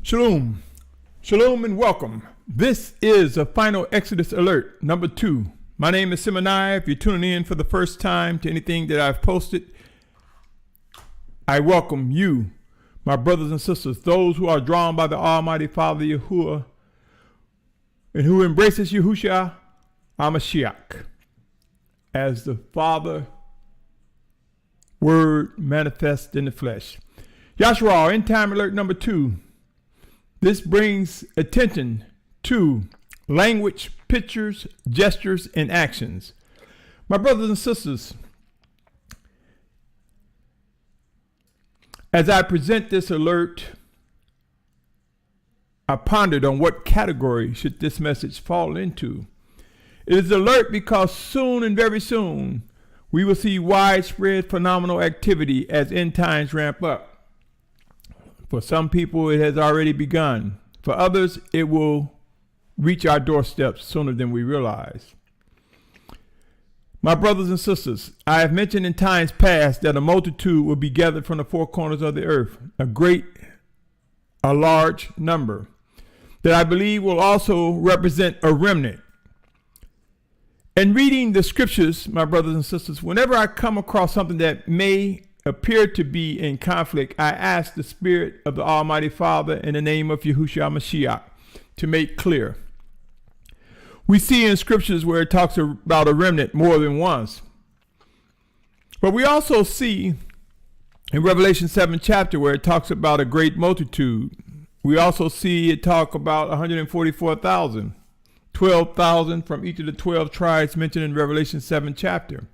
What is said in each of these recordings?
Shalom, Shalom and welcome. This is a Final Exodus Alert No.2. My name is Symmanayah. If you're tuning in for the first time to anything that I've posted, I welcome you, my brothers and sisters, those who are drawn by the Almighty Father Yahuah and who embraces Yahusha HaMashiach as the Father Word manifest in the flesh. Yashar'al, End Time Alert No.2. This brings attention to language, pictures, gestures, and actions. My brothers and sisters, as I present this alert, I pondered on what category should this message fall into. It is alert because soon and very soon, we will see widespread phenomenal activity as end times ramp up. For some people, it has already begun. For others, it will reach our doorsteps sooner than we realize. My brothers and sisters, I have mentioned in times past that a multitude will be gathered from the four corners of the earth, a large number, that I believe will also represent a remnant. In reading the scriptures, my brothers and sisters, whenever I come across something that may appear to be in conflict, I ask the Spirit of the Almighty Father in the name of Yahusha HaMashiach to make clear. We see in scriptures where it talks about a remnant more than once. But we also see in Revelation 7 chapter where it talks about a great multitude. We also see it talk about 144,000, 12,000 from each of the 12 tribes mentioned in Revelation 7 chapter.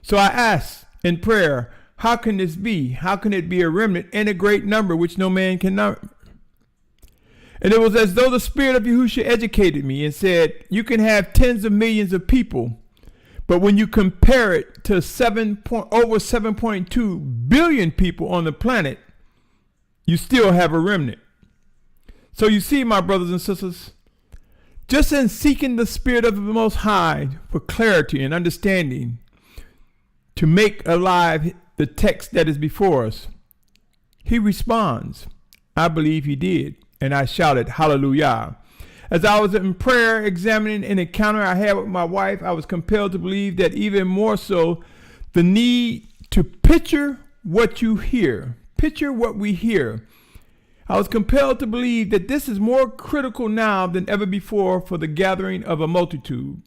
So I ask in prayer, how can this be? How can it be a remnant and a great number which no man can number? And it was as though the Spirit of Yahusha educated me and said, you can have tens of millions of people, but when you compare it to over 7.2 billion people on the planet, you still have a remnant. So you see, my brothers and sisters, just in seeking the Spirit of the Most High for clarity and understanding, to make alive the text that is before us, he responds. I believe he did, and I shouted hallelujah. As I was in prayer examining an encounter I had with my wife, I was compelled to believe that even more so, the need to picture what you hear, picture what we hear. I was compelled to believe that this is more critical now than ever before for the gathering of a multitude.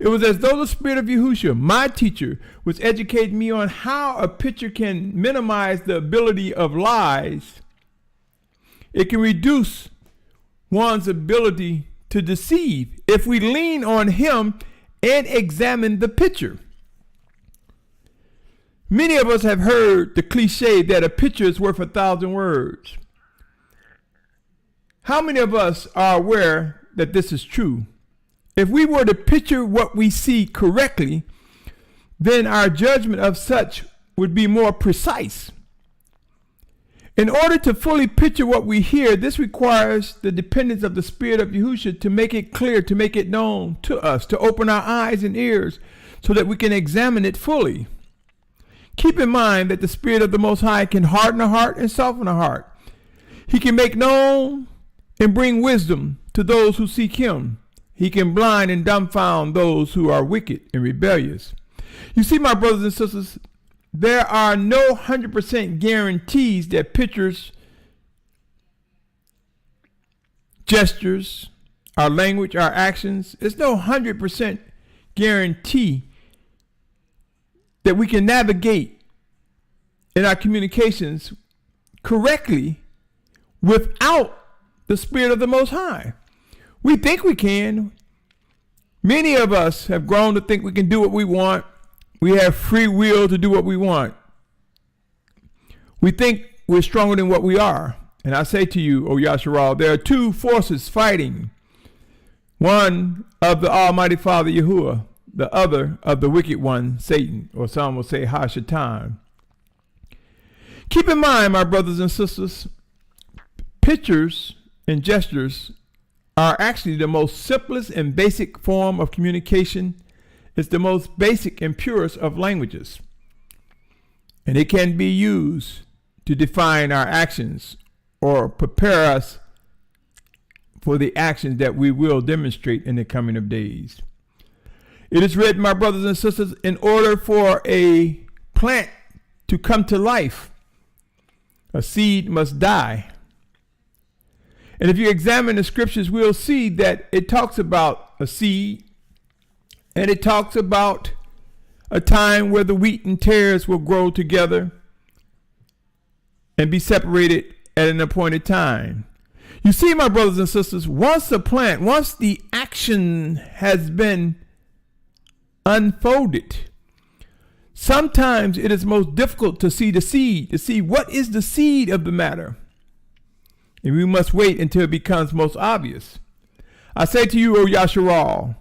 It was as though the Spirit of Yahusha, my teacher, was educating me on how a picture can minimize the ability of lies. It can reduce one's ability to deceive if we lean on him and examine the picture. Many of us have heard the cliche that a picture is worth 1,000 words. How many of us are aware that this is true? If we were to picture what we see correctly, then our judgment of such would be more precise. In order to fully picture what we hear, this requires the dependence of the Spirit of Yahusha to make it clear, to make it known to us, to open our eyes and ears so that we can examine it fully. Keep in mind that the Spirit of the Most High can harden a heart and soften a heart. He can make known and bring wisdom to those who seek him. He can blind and dumbfound those who are wicked and rebellious. You see, my brothers and sisters, there are no 100% guarantees that pictures, gestures, our language, our actions, there's no 100% guarantee that we can navigate in our communications correctly without the Spirit of the Most High. We think we can. Many of us have grown to think we can do what we want. We have free will to do what we want. We think we're stronger than what we are. And I say to you, O Yasharal, there are two forces fighting. One of the Almighty Father Yahuah, the other of the wicked one, Satan, or some will say Hashatan. Keep in mind, my brothers and sisters, pictures and gestures are actually the most simplest and basic form of communication. It's the most basic and purest of languages. And it can be used to define our actions or prepare us for the actions that we will demonstrate in the coming of days. It is written, my brothers and sisters, in order for a plant to come to life, a seed must die. And if you examine the scriptures, we'll see that it talks about a seed, and it talks about a time where the wheat and tares will grow together and be separated at an appointed time. You see, my brothers and sisters, once the action has been unfolded, sometimes it is most difficult to see the seed, to see what is the seed of the matter. And we must wait until it becomes most obvious. I say to you, O Yashar'al,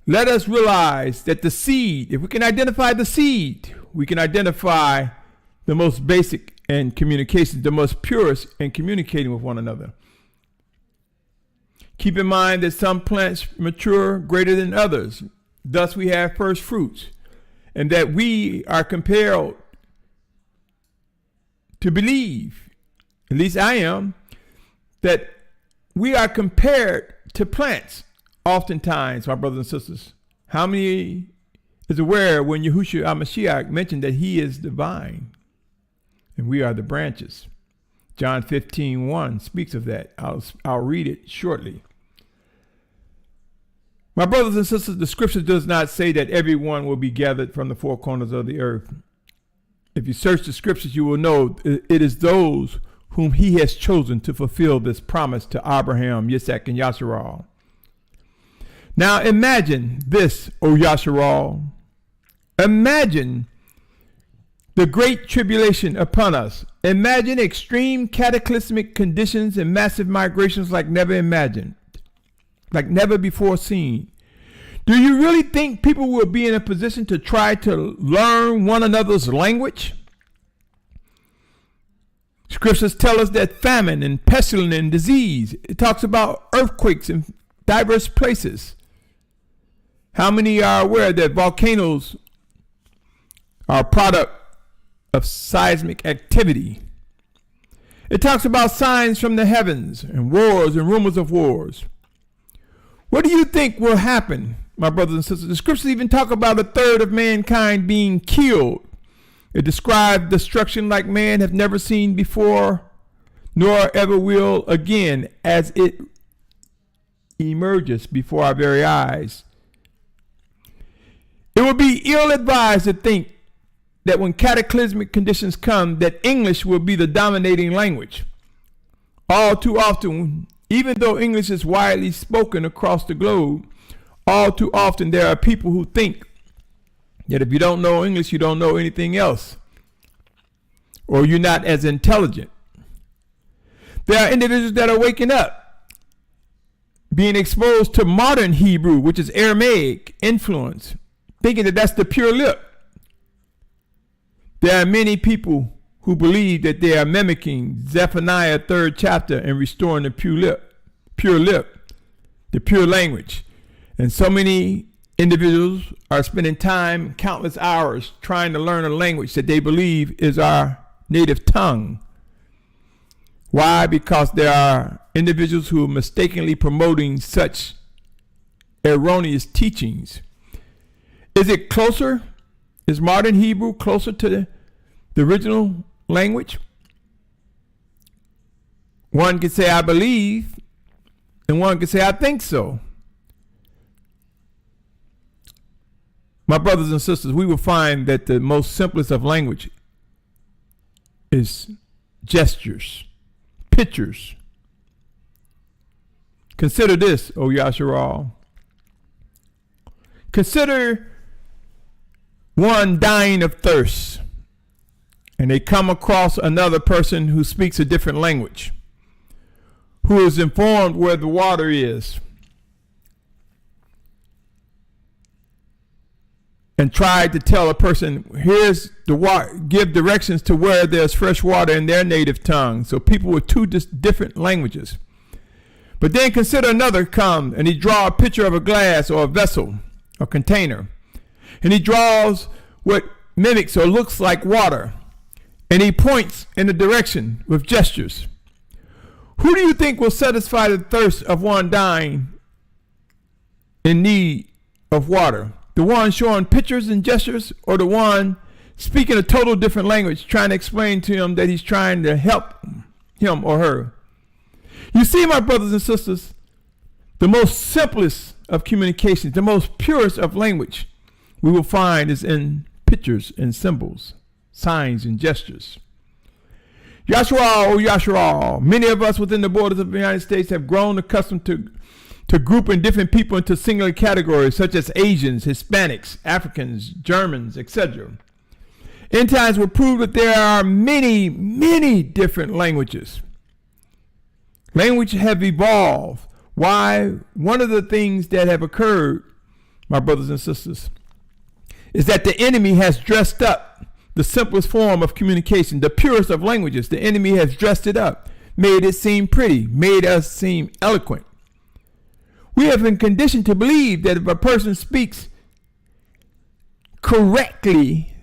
let us realize that the seed, if we can identify the seed, we can identify the most basic in communication, the most purest in communicating with one another. Keep in mind that some plants mature greater than others. Thus we have first fruits, and that we are compelled to believe, at least I am, that we are compared to plants oftentimes, my brothers and sisters. How many is aware when Yahusha HaMashiach mentioned that he is the vine and we are the branches? John 15:1 speaks of that. I'll read it shortly. My brothers and sisters, the scripture does not say that everyone will be gathered from the four corners of the earth. If you search the scriptures, you will know it is those whom he has chosen to fulfill this promise to Abraham, Yitzhak, and Yasharal. Now imagine this, O Yashar'al. Imagine the great tribulation upon us. Imagine extreme cataclysmic conditions and massive migrations like never imagined, like never before seen. Do you really think people will be in a position to try to learn one another's language? Scriptures tell us that famine and pestilence and disease. It talks about earthquakes in diverse places. How many are aware that volcanoes are a product of seismic activity? It talks about signs from the heavens and wars and rumors of wars. What do you think will happen, my brothers and sisters? The scriptures even talk about a third of mankind being killed. It describes destruction like man have never seen before, nor ever will again, as it emerges before our very eyes. It would be ill-advised to think that when cataclysmic conditions come, that English will be the dominating language. All too often, even though English is widely spoken across the globe, all too often there are people who think that if you don't know English, you don't know anything else, or you're not as intelligent. There are individuals that are waking up, being exposed to modern Hebrew, which is Aramaic influence, thinking that that's the pure lip. There are many people who believe that they are mimicking Zephaniah 3rd chapter and restoring the pure lip, the pure language. And so many individuals are spending time, countless hours, trying to learn a language that they believe is our native tongue. Why? Because there are individuals who are mistakenly promoting such erroneous teachings. Is it closer? Is modern Hebrew closer to the original language? One can say, I believe, and one can say, I think so. My brothers and sisters, we will find that the most simplest of language is gestures, pictures. Consider this, O Yasharal. Consider one dying of thirst, and they come across another person who speaks a different language, who is informed where the water is, and tried to tell a person, here's the water, give directions to where there's fresh water in their native tongue. So people with two different languages. But then consider another come, and he draw a picture of a glass or a vessel, a container. And he draws what mimics or looks like water. and he points in a direction with gestures. Who do you think will satisfy the thirst of one dying in need of water? The one showing pictures and gestures, or the one speaking a total different language, trying to explain to him that he's trying to help him or her? You see, my brothers and sisters, the most simplest of communications, the most purest of language we will find is in pictures and symbols, signs and gestures. Yashar'al, oh Yasharal. Many of us within the borders of the United States have grown accustomed to grouping different people into singular categories such as Asians, Hispanics, Africans, Germans, etc. End times will prove that there are many, many different languages. Languages have evolved. Why? One of the things that have occurred, my brothers and sisters, is that the enemy has dressed up the simplest form of communication, the purest of languages. The enemy has dressed it up, made it seem pretty, made us seem eloquent. We have been conditioned to believe that if a person speaks correctly,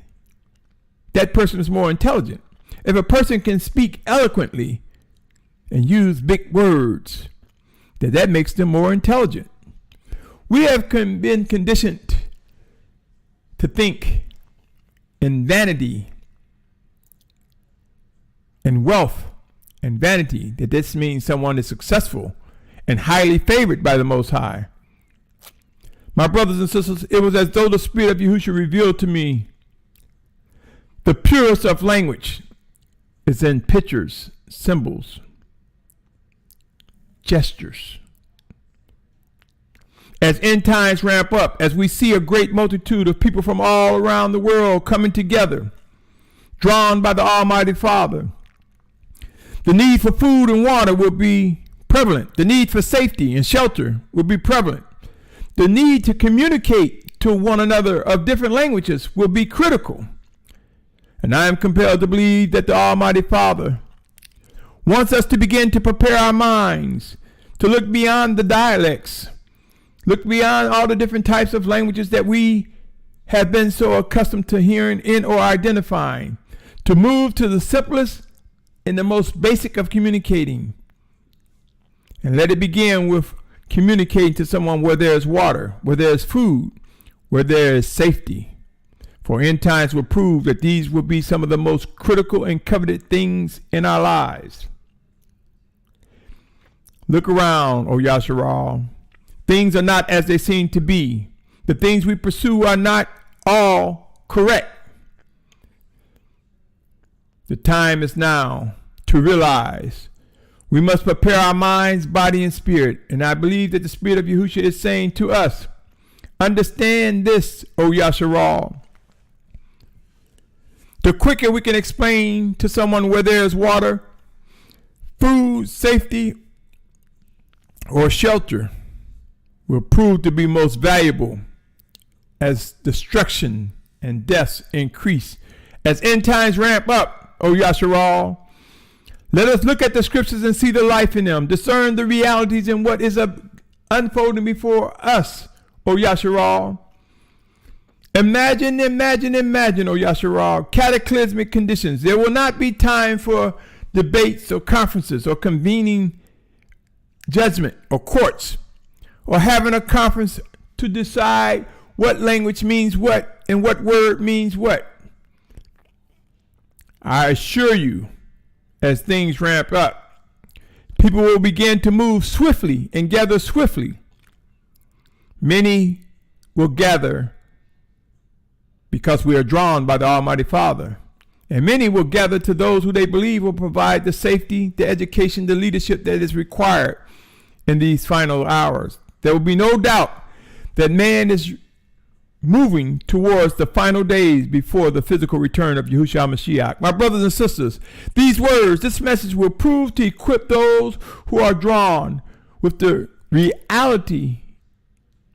that person is more intelligent. If a person can speak eloquently and use big words, that makes them more intelligent. We have been conditioned to think in vanity and wealth and vanity, that this means someone is successful and highly favored by the Most High. My brothers and sisters, it was as though the Spirit of Yahusha revealed to me the purest of language is in pictures, symbols, gestures. As end times ramp up, as we see a great multitude of people from all around the world coming together, drawn by the Almighty Father, the need for food and water will be prevalent. The need for safety and shelter will be prevalent. The need to communicate to one another of different languages will be critical. And I am compelled to believe that the Almighty Father wants us to begin to prepare our minds to look beyond the dialects, look beyond all the different types of languages that we have been so accustomed to hearing in or identifying, to move to the simplest and the most basic of communicating. And let it begin with communicating to someone where there is water, where there is food, where there is safety. For end times will prove that these will be some of the most critical and coveted things in our lives. Look around, O Yashar'al. Things are not as they seem to be. The things we pursue are not all correct. The time is now to realize we must prepare our minds, body, and spirit. And I believe that the Spirit of Yahusha is saying to us, understand this, O Yashar'al. The quicker we can explain to someone where there is water, food, safety, or shelter will prove to be most valuable as destruction and deaths increase. As end times ramp up, O Yashar'al, let us look at the scriptures and see the life in them, discern the realities in what is unfolding before us, O Yashar'al. Imagine, O Yashar'al, cataclysmic conditions. There will not be time for debates or conferences or convening judgment or courts or having a conference to decide what language means what and what word means what. I assure you, as things ramp up, people will begin to move swiftly and gather swiftly. Many will gather because we are drawn by the Almighty Father. And many will gather to those who they believe will provide the safety, the education, the leadership that is required in these final hours. There will be no doubt that man is moving towards the final days before the physical return of Yahusha Mashiach. My brothers and sisters, these words, this message will prove to equip those who are drawn with the reality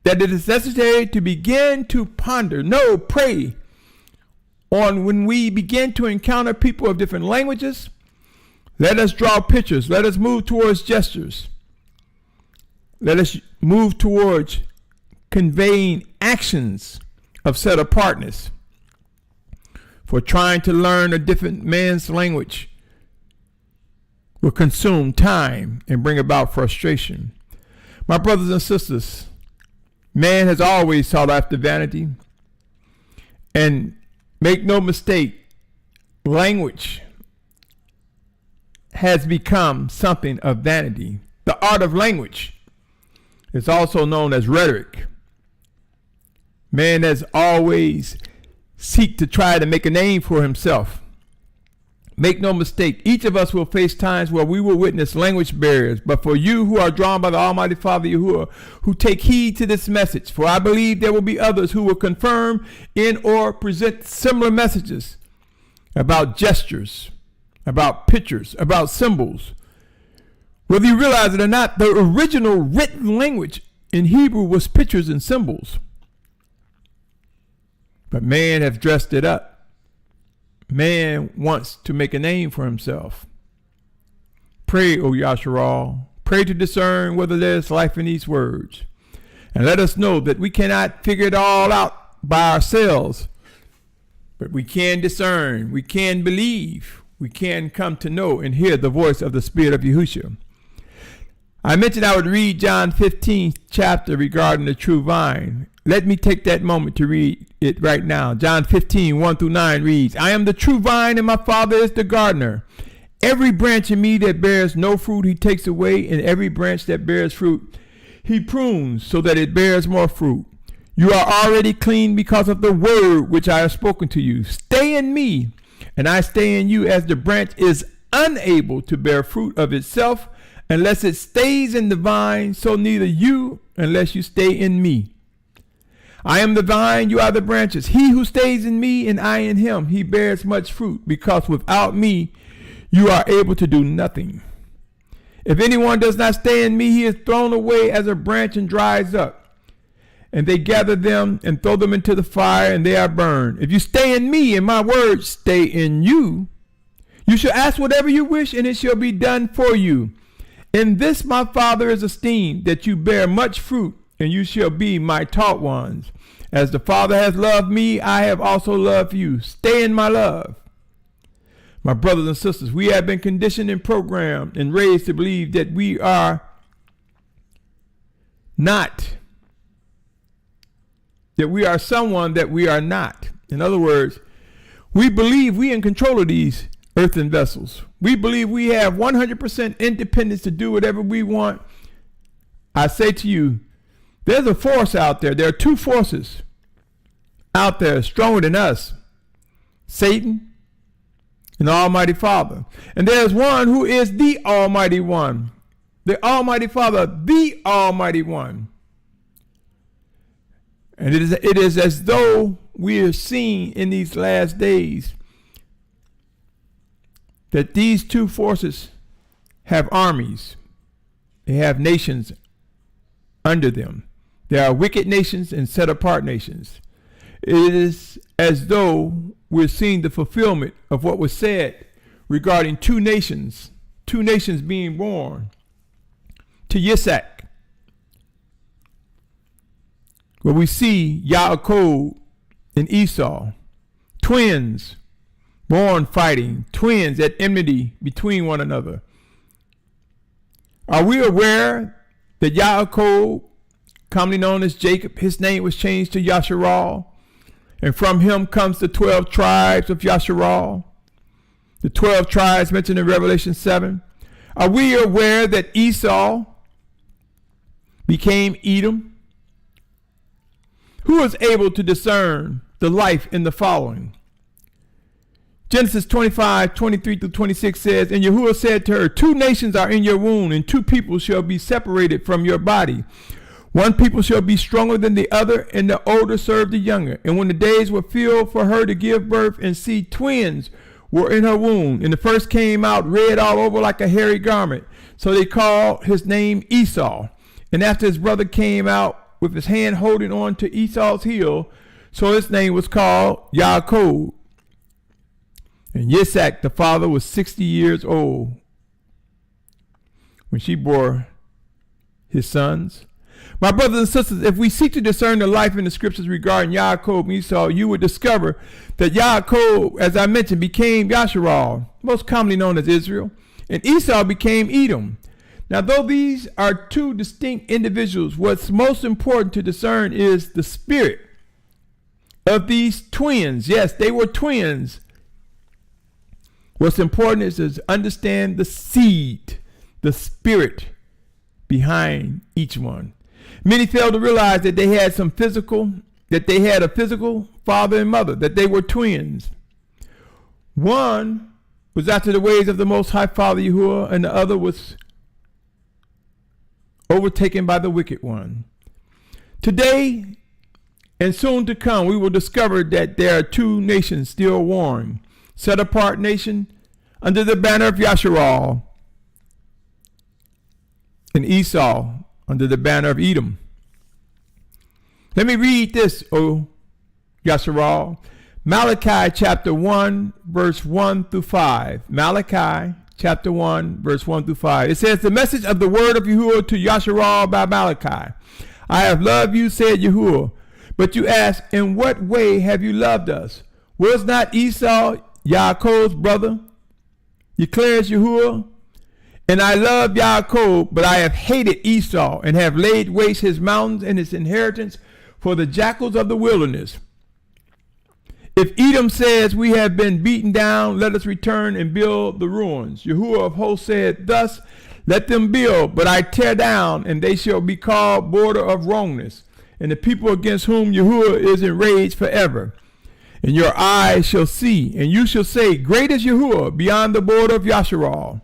that it is necessary to begin to ponder, pray on when we begin to encounter people of different languages. Let us draw pictures. Let us move towards gestures. Let us move towards conveying actions of set apartness. For trying to learn a different man's language will consume time and bring about frustration. My brothers and sisters, man has always sought after vanity. And make no mistake, language has become something of vanity. The art of language is also known as rhetoric. Man has always seek to try to make a name for himself. Make no mistake, each of us will face times where we will witness language barriers. But for you who are drawn by the Almighty Father Yahuah, who take heed to this message, for I believe there will be others who will confirm in or present similar messages about gestures, about pictures, about symbols. Whether you realize it or not, the original written language in Hebrew was pictures and symbols. But man has dressed it up. Man wants to make a name for himself. Pray, O Yashar'al. Pray to discern whether there's life in these words. And let us know that we cannot figure it all out by ourselves. But we can discern. We can believe. We can come to know and hear the voice of the Spirit of Yahusha. I mentioned I would read John 15th chapter regarding the true vine. Let me take that moment to read it right now. John 15, 1 through 9 reads, I am the true vine, and my Father is the gardener. Every branch in me that bears no fruit, he takes away, and every branch that bears fruit, he prunes so that it bears more fruit. You are already clean because of the word which I have spoken to you. Stay in me, and I stay in you, as the branch is unable to bear fruit of itself unless it stays in the vine, so neither you unless you stay in me. I am the vine, you are the branches. He who stays in me and I in him, he bears much fruit, because without me you are able to do nothing. If anyone does not stay in me, he is thrown away as a branch and dries up. And they gather them and throw them into the fire, and they are burned. If you stay in me and my words stay in you, you shall ask whatever you wish, and it shall be done for you. In this my Father is esteemed, that you bear much fruit, and you shall be my taught ones. As the Father has loved me, I have also loved you. Stay in my love. My brothers and sisters, we have been conditioned and programmed and raised to believe that we are not, that we are someone that we are not. In other words, we believe we in control of these earthen vessels. We believe we have 100% independence to do whatever we want. I say to you, there's a force out there. There are two forces out there stronger than us. Satan and the Almighty Father. And there's one who is the Almighty One. The Almighty Father, the Almighty One. And it is as though we are seeing in these last days that these two forces have armies. They have nations under them. There are wicked nations and set apart nations. It is as though we're seeing the fulfillment of what was said regarding two nations being born to Yitzhak, where we see Yaakov and Esau, twins born fighting, twins at enmity between one another. Are we aware that Yaakov, commonly known as Jacob, his name was changed to Yashar'al, and from him comes the 12 tribes of Yashar'al, the 12 tribes mentioned in Revelation 7. Are we aware that Esau became Edom? Who is able to discern the life in the following? Genesis 25, 23 through 26 says, And Yahuwah said to her, 2 nations are in your womb, and 2 people shall be separated from your body. One people shall be stronger than the other, and the older serve the younger. And when the days were filled for her to give birth, and see, twins were in her womb, and the first came out red all over like a hairy garment. So they called his name Esau. And after his brother came out with his hand holding on to Esau's heel, so his name was called Yaakov. And Yitzhak, the father, was 60 years old when she bore his sons. My brothers and sisters, if we seek to discern the life in the scriptures regarding Yaakov and Esau, you would discover that Yaakov, as I mentioned, became Yashar'al, most commonly known as Israel, and Esau became Edom. Now, though these are two distinct individuals, what's most important to discern is the spirit of these twins. Yes, they were twins. What's important is to understand the seed, the spirit behind each one. Many fail to realize that they had a physical father and mother, that they were twins. One was after the ways of the Most High Father Yahuah, and the other was overtaken by the wicked one. Today and soon to come, we will discover that there are two nations still warring. Set apart nation under the banner of Yasharal, and Esau under the banner of Edom. Let me read this, O Yasharal. Malachi chapter 1, verse 1 through 5. Malachi chapter 1, verse 1 through 5. It says, the message of the word of Yahuah to Yasharal by Malachi. I have loved you, said Yahuah. But you ask, in what way have you loved us? Was not Esau Yaakov's brother? Declares Yahuah. And I love Yaakov, but I have hated Esau, and have laid waste his mountains and his inheritance for the jackals of the wilderness. If Edom says, we have been beaten down, let us return and build the ruins. Yahuah of hosts said, thus let them build, but I tear down, and they shall be called border of wrongness, and the people against whom Yahuah is enraged forever. And your eyes shall see, and you shall say, great is Yahuah beyond the border of Yasharal.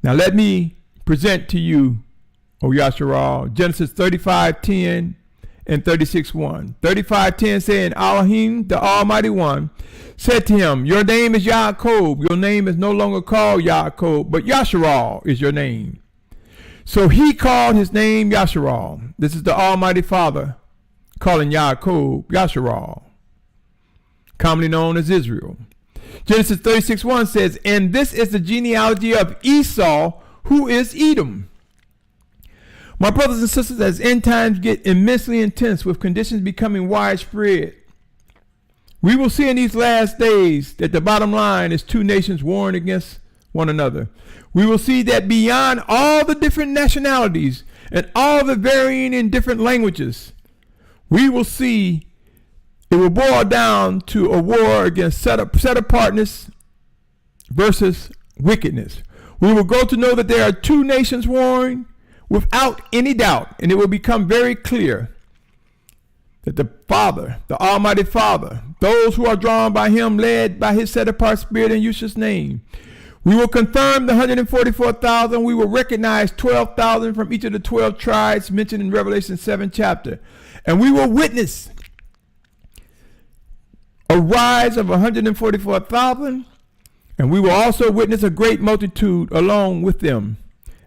Now let me present to you, O Yasharal, Genesis 35:10 and 36:1. 35:10 saying, Elohim, the Almighty One, said to him, your name is Yaakov. Your name is no longer called Yaakov, but Yasharal is your name. So he called his name Yasharal. This is the Almighty Father calling Yaakov Yasharal, commonly known as Israel. Genesis 36:1 says, and this is the genealogy of Esau, who is Edom. My brothers and sisters, as end times get immensely intense with conditions becoming widespread, we will see in these last days that the bottom line is two nations warring against one another. We will see that beyond all the different nationalities and all the varying in different languages, we will see it will boil down to a war against set apartness versus wickedness. We will grow to know that there are two nations warring without any doubt, and it will become very clear that the Father, the Almighty Father, those who are drawn by him, led by his set apart spirit in Yahusha's name. We will confirm the 144,000. We will recognize 12,000 from each of the 12 tribes mentioned in Revelation 7 chapter. And we will witness a rise of 144,000, and we will also witness a great multitude along with them.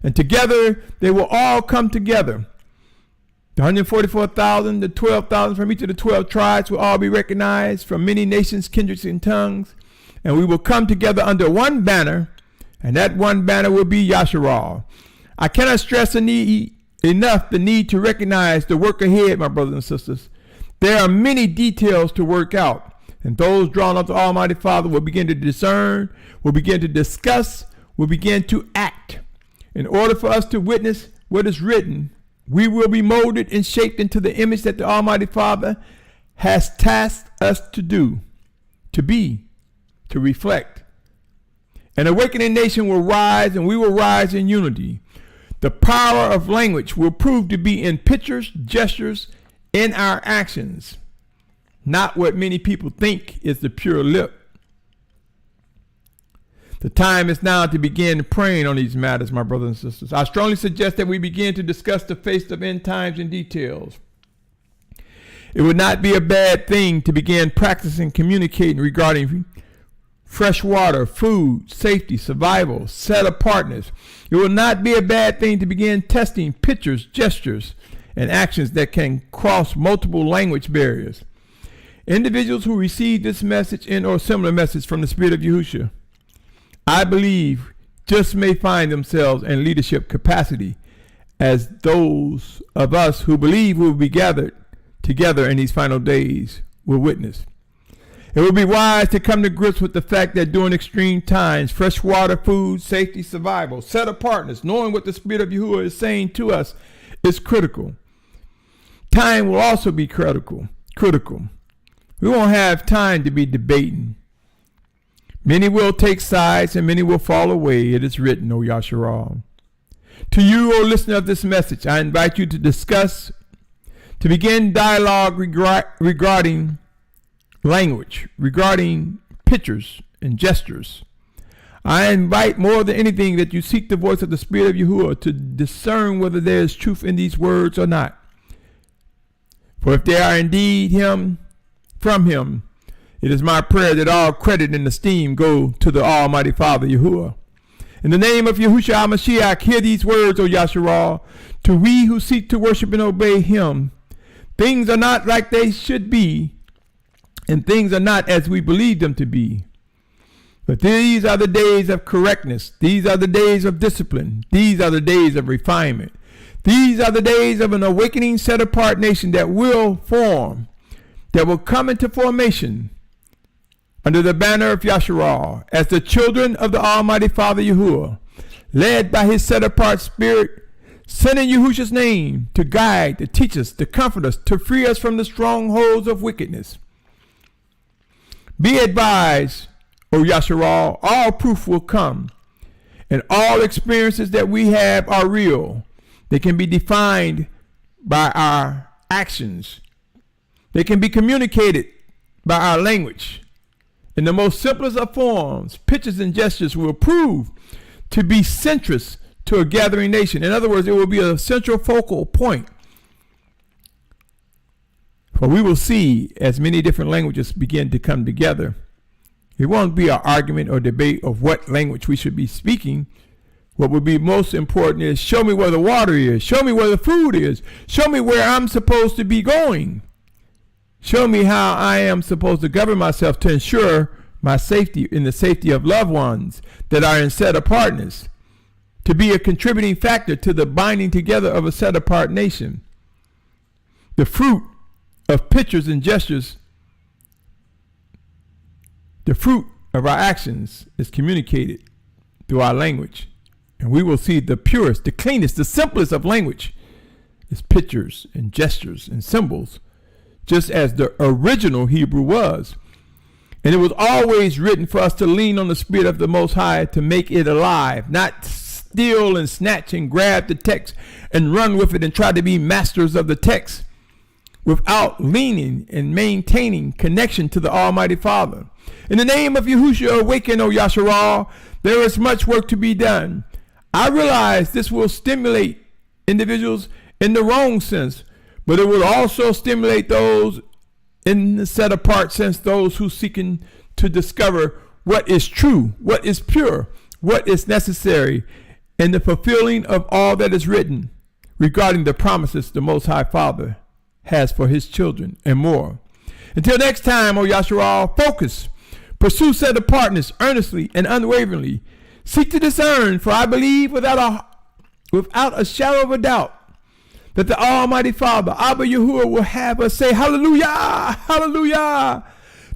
And together they will all come together. The 144,000, the 12,000 from each of the 12 tribes will all be recognized from many nations, kindreds, and tongues. And we will come together under one banner, and that one banner will be Yasharal. I cannot stress enough the need to recognize the work ahead, my brothers and sisters. There are many details to work out. And those drawn up to Almighty Father will begin to discern, will begin to discuss, will begin to act. In order for us to witness what is written, we will be molded and shaped into the image that the Almighty Father has tasked us to do, to be, to reflect. An awakening nation will rise, and we will rise in unity. The power of language will prove to be in pictures, gestures, in our actions. Not what many people think is the pure lip. The time is now to begin praying on these matters, my brothers and sisters. I strongly suggest that we begin to discuss the face of end times in details. It would not be a bad thing to begin practicing communicating regarding fresh water, food, safety, survival, set apartness. It will not be a bad thing to begin testing pictures, gestures, and actions that can cross multiple language barriers. Individuals who receive this message and or similar message from the Spirit of Yahusha, I believe, just may find themselves in leadership capacity as those of us who believe will be gathered together in these final days will witness. It would be wise to come to grips with the fact that during extreme times, fresh water, food, safety, survival, set apartness, knowing what the Spirit of Yahuah is saying to us is critical. Time will also be critical. We won't have time to be debating. Many will take sides and many will fall away. It is written, O Yashar'al. To you, O listener of this message, I invite you to begin dialogue regarding language, regarding pictures and gestures. I invite more than anything that you seek the voice of the Spirit of Yahuah to discern whether there is truth in these words or not. For if they are indeed from him, it is my prayer that all credit and esteem go to the Almighty Father Yahuah. In the name of Yahusha HaMashiach, hear these words, O Yasharal. To we who seek to worship and obey him, things are not like they should be, and things are not as we believe them to be. But these are the days of correctness. These are the days of discipline. These are the days of refinement. These are the days of an awakening, set-apart nation that will form, that will come into formation under the banner of Yasharal as the children of the Almighty Father Yahuah, led by his set-apart Spirit, sent in Yahusha's name to guide, to teach us, to comfort us, to free us from the strongholds of wickedness. Be advised, O Yasharal, all proof will come, and all experiences that we have are real. They can be defined by our actions. They can be communicated by our language. In the most simplest of forms, pictures and gestures will prove to be centrist to a gathering nation. In other words, it will be a central focal point. For we will see as many different languages begin to come together. It won't be an argument or debate of what language we should be speaking. What would be most important is show me where the water is. Show me where the food is. Show me where I'm supposed to be going. Show me how I am supposed to govern myself to ensure my safety and the safety of loved ones that are in set apartness, to be a contributing factor to the binding together of a set apart nation. The fruit of pictures and gestures, the fruit of our actions is communicated through our language. And we will see the purest, the cleanest, the simplest of language is pictures and gestures and symbols, just as the original Hebrew was. And it was always written for us to lean on the Spirit of the Most High to make it alive, not steal and snatch and grab the text and run with it and try to be masters of the text without leaning and maintaining connection to the Almighty Father. In the name of Yahusha, awaken, O Yasharal. There is much work to be done. I realize this will stimulate individuals in the wrong sense, but it will also stimulate those in the set apart sense, those who seeking to discover what is true, what is pure, what is necessary, and the fulfilling of all that is written regarding the promises the Most High Father has for his children and more. Until next time, O Yasharal, focus, pursue set apartness earnestly and unwaveringly. Seek to discern, for I believe without a shadow of a doubt that the Almighty Father, Abba Yahuah, will have us say, hallelujah, hallelujah.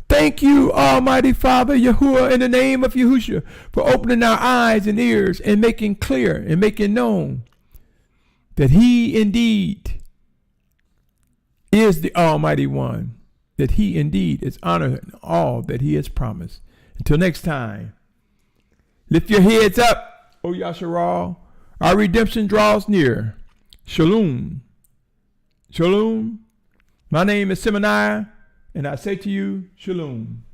Thank you, Almighty Father Yahuah, in the name of Yahusha, for opening our eyes and ears and making clear and making known that he indeed is the Almighty One, that he indeed is honored in all that he has promised. Until next time, lift your heads up, O Yasharal. Our redemption draws near. Shalum. Shalom. My name is Symmanayah, and I say to you, Shalom.